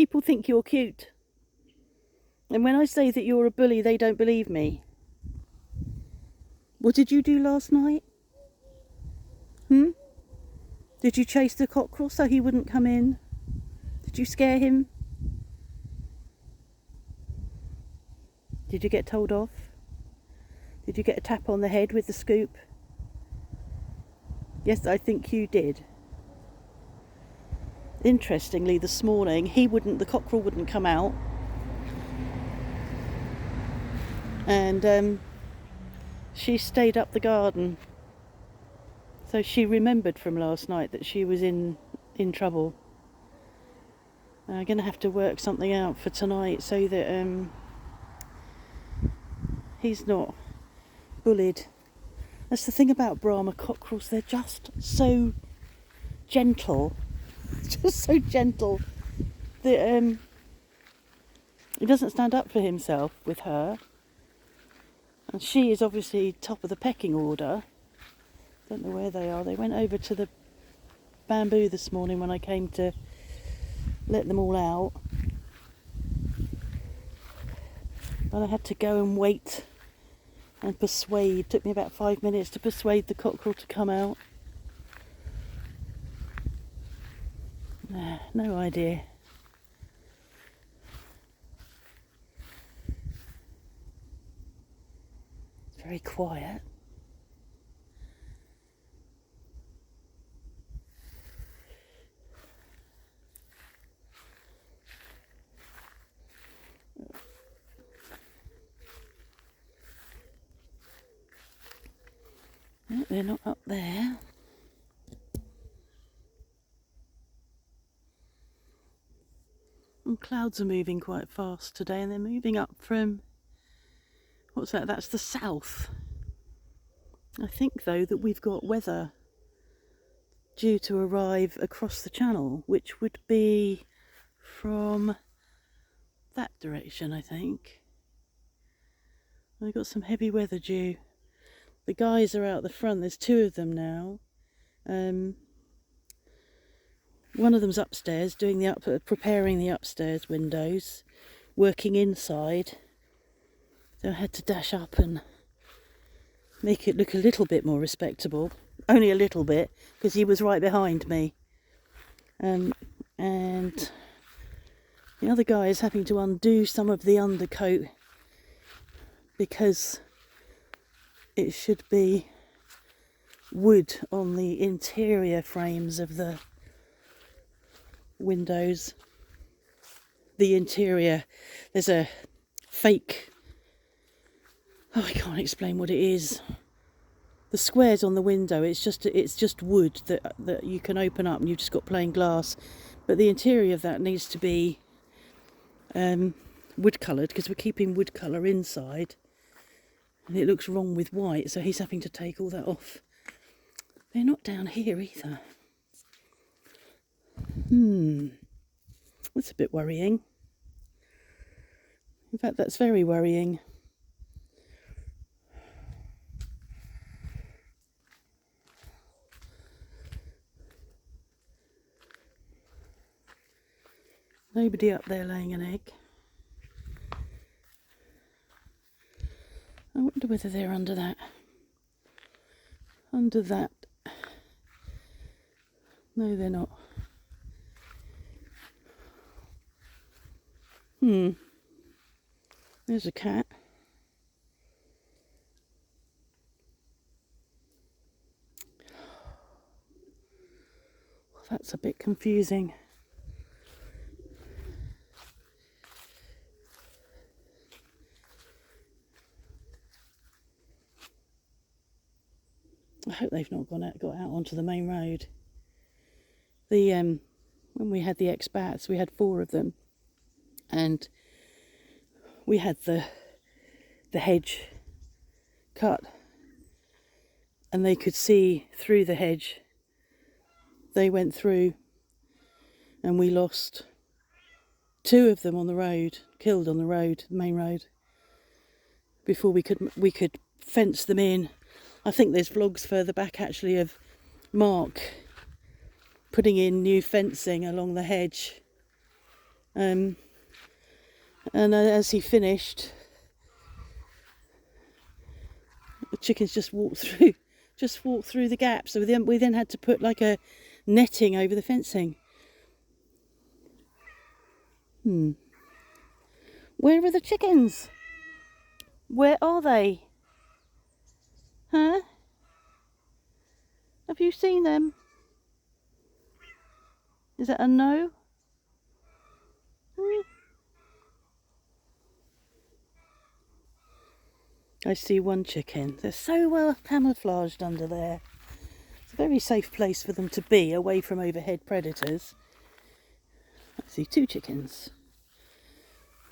People think you're cute. And when I say that you're a bully, they don't believe me. What did you do last night? Did you chase the cockerel so he wouldn't come in? Did you scare him? Did you get told off? Did you get a tap on the head with the scoop? Yes, I think you did. Interestingly, this morning, the cockerel wouldn't come out. And she stayed up the garden. So she remembered from last night that she was in trouble. I'm going to have to work something out for tonight so that he's not bullied. That's the thing about Brahma cockerels, they're just so gentle. Just so gentle that he doesn't stand up for himself with her. And she is obviously top of the pecking order. Don't know where they are. They went over to the bamboo this morning when I came to let them all out. And I had to go and wait and persuade. It took me about 5 minutes to persuade the cockerel to come out. No idea. It's very quiet. No, they're not up there. And clouds are moving quite fast today, and they're moving up from, what's that? That's the south. I think though that we've got weather due to arrive across the channel, which would be from that direction, I think. We've got some heavy weather due. The guys are out the front. There's two of them now. One of them's upstairs doing preparing the upstairs windows, working inside. So I had to dash up and make it look a little bit more respectable. Only a little bit, because he was right behind me. And the other guy is having to undo some of the undercoat because it should be wood on the interior frames of the windows. The interior, there's a fake, I can't explain what it is. The squares on the window, it's just wood that you can open up and you've just got plain glass. But the interior of that needs to be wood coloured, because we're keeping wood colour inside. And it looks wrong with white, so he's having to take all that off. They're not down here either. That's a bit worrying. In fact, that's very worrying. Nobody up there laying an egg. I wonder whether they're under that. Under that. No, they're not. There's a cat. Well, that's a bit confusing. I hope they've not got out onto the main road. When we had the expats, we had 4 of them, and we had the hedge cut, and they could see through the hedge. They went through, and we lost 2 of them on the road, killed on the road, main road, before we could fence them in. I think there's vlogs further back actually of Mark putting in new fencing along the hedge And as he finished, the chickens just walked through the gap. So we then had to put like a netting over the fencing. Where are the chickens? Where are they? Huh? Have you seen them? Is that a no? I see one chicken. They're so well camouflaged under there. It's a very safe place for them to be, away from overhead predators. I see two chickens.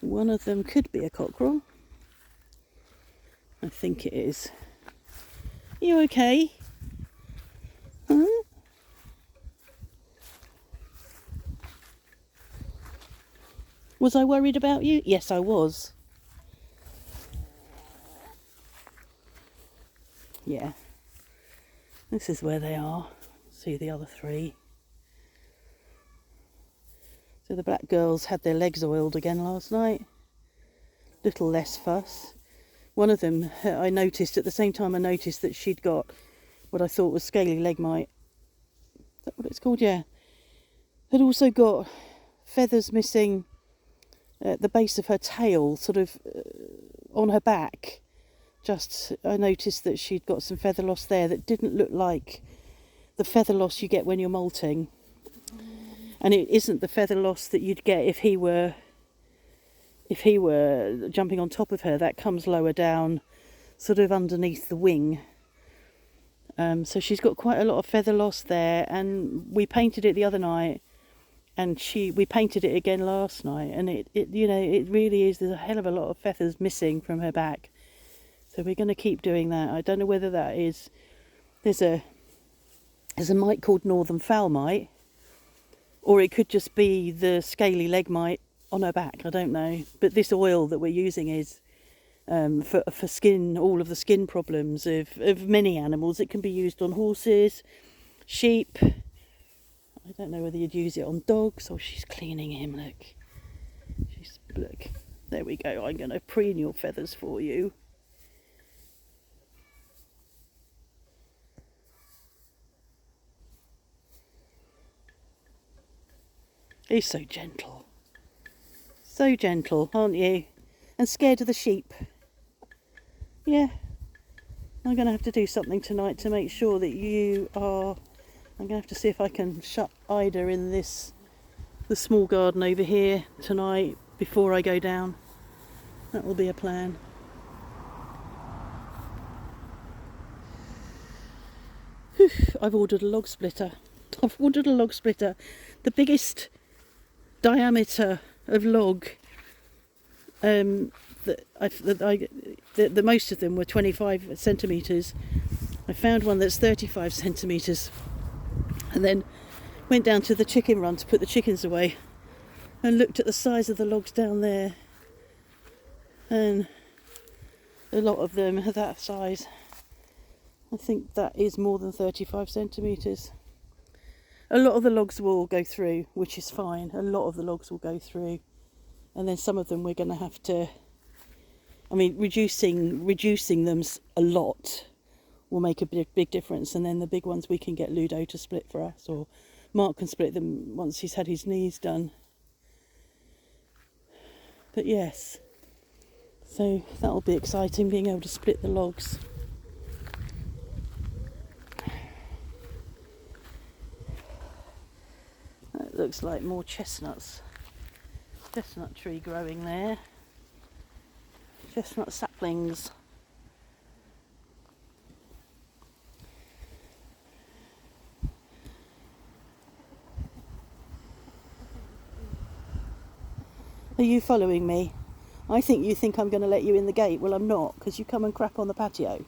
One of them could be a cockerel. I think it is. You okay? Huh? Was I worried about you? Yes, I was. Yeah. This is where they are. See the other three. So the black girls had their legs oiled again last night. Little less fuss. One of them, I noticed at the same time I noticed that she'd got what I thought was scaly leg mite. Is that what it's called? Yeah. Had also got feathers missing at the base of her tail, sort of on her back. Just, I noticed that she'd got some feather loss there that didn't look like the feather loss you get when you're molting. And it isn't the feather loss that you'd get if he were jumping on top of her. That comes lower down, sort of underneath the wing. So she's got quite a lot of feather loss there, and we painted it the other night, and we painted it again last night, and it really is, there's a hell of a lot of feathers missing from her back. So we're going to keep doing that. I don't know whether that is, there's a mite called northern fowl mite, or it could just be the scaly leg mite on her back. I don't know. But this oil that we're using is for skin, all of the skin problems of many animals. It can be used on horses, sheep. I don't know whether you'd use it on dogs. Oh, she's cleaning him, look. Look. There we go. I'm going to preen your feathers for you. He's so gentle. So gentle, aren't you? And scared of the sheep. Yeah. I'm going to have to do something tonight to make sure that you are... I'm going to have to see if I can shut Ida in the small garden over here tonight before I go down. That will be a plan. Whew, I've ordered a log splitter. The biggest diameter of log. The most of them were 25 centimetres. I found one that's 35 centimetres, and then went down to the chicken run to put the chickens away and looked at the size of the logs down there, and a lot of them are that size. I think that is more than 35 centimetres. A lot of the logs will go through, which is fine. A lot of the logs will go through, and then some of them we're going to have to, reducing them a lot will make a big difference, and then the big ones we can get Ludo to split for us, or Mark can split them once he's had his knees done. But yes, so that'll be exciting, being able to split the logs. It looks like more chestnuts. Chestnut tree growing there. Chestnut saplings. Are you following me? I think you think I'm going to let you in the gate. Well, I'm not, because you come and crap on the patio.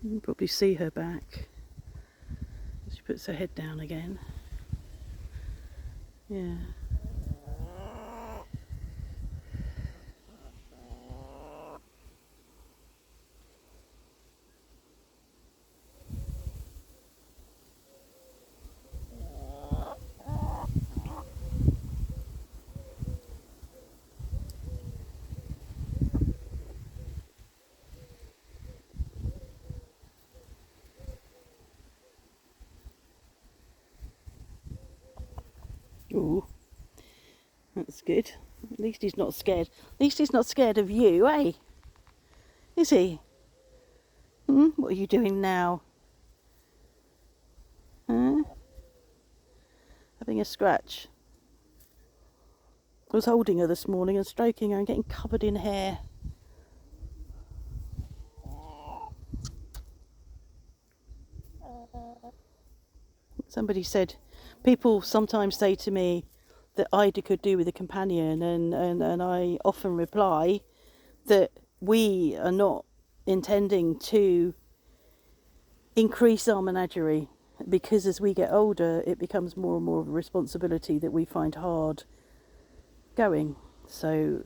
You can probably see her back. She puts her head down again. Yeah. Ooh, that's good. At least he's not scared. At least he's not scared of you, eh? Is he? What are you doing now? Huh? Having a scratch. I was holding her this morning and stroking her and getting covered in hair. Somebody said, people sometimes say to me that Ida could do with a companion, and I often reply that we are not intending to increase our menagerie, because as we get older it becomes more and more of a responsibility that we find hard going. So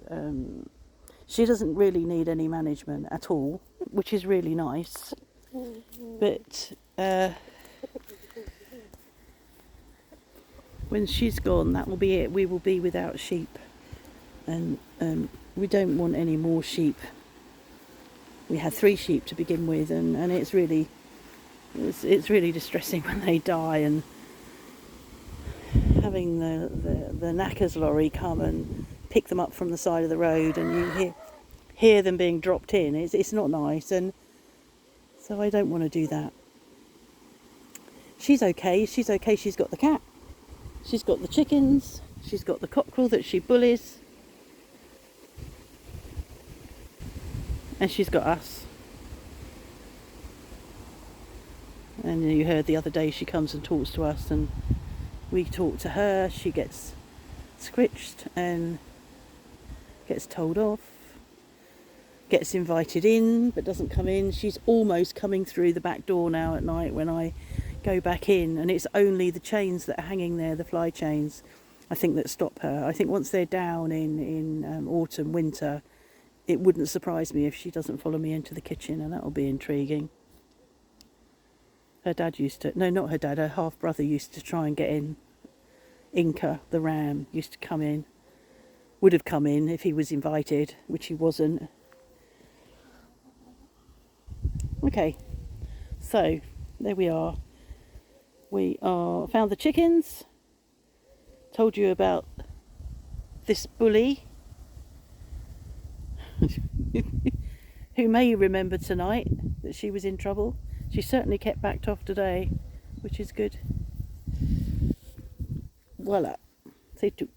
she doesn't really need any management at all, which is really nice. But when she's gone, that will be it. We will be without sheep, and we don't want any more sheep. We had 3 sheep to begin with, and it's really distressing when they die, and having the knackers lorry come and pick them up from the side of the road, and you hear them being dropped in. It's not nice, and so I don't want to do that. She's okay. She's got the cat. She's got the chickens. She's got the cockerel that she bullies. And she's got us. And you heard the other day she comes and talks to us, and we talk to her. She gets scritched and gets told off. Gets invited in but doesn't come in. She's almost coming through the back door now at night when I go back in, and it's only the chains that are hanging there, the fly chains, I think, that stop her. I think once they're down in autumn, winter, it wouldn't surprise me if she doesn't follow me into the kitchen, and that'll be intriguing. Her dad used to, no, not her dad, her half brother used to try and get in. Inca, the ram, used to come in, would have come in if he was invited, which he wasn't. Okay, so there we are. We found the chickens, told you about this bully who may remember tonight that she was in trouble. She certainly kept backed off today, which is good. Voila, c'est tout.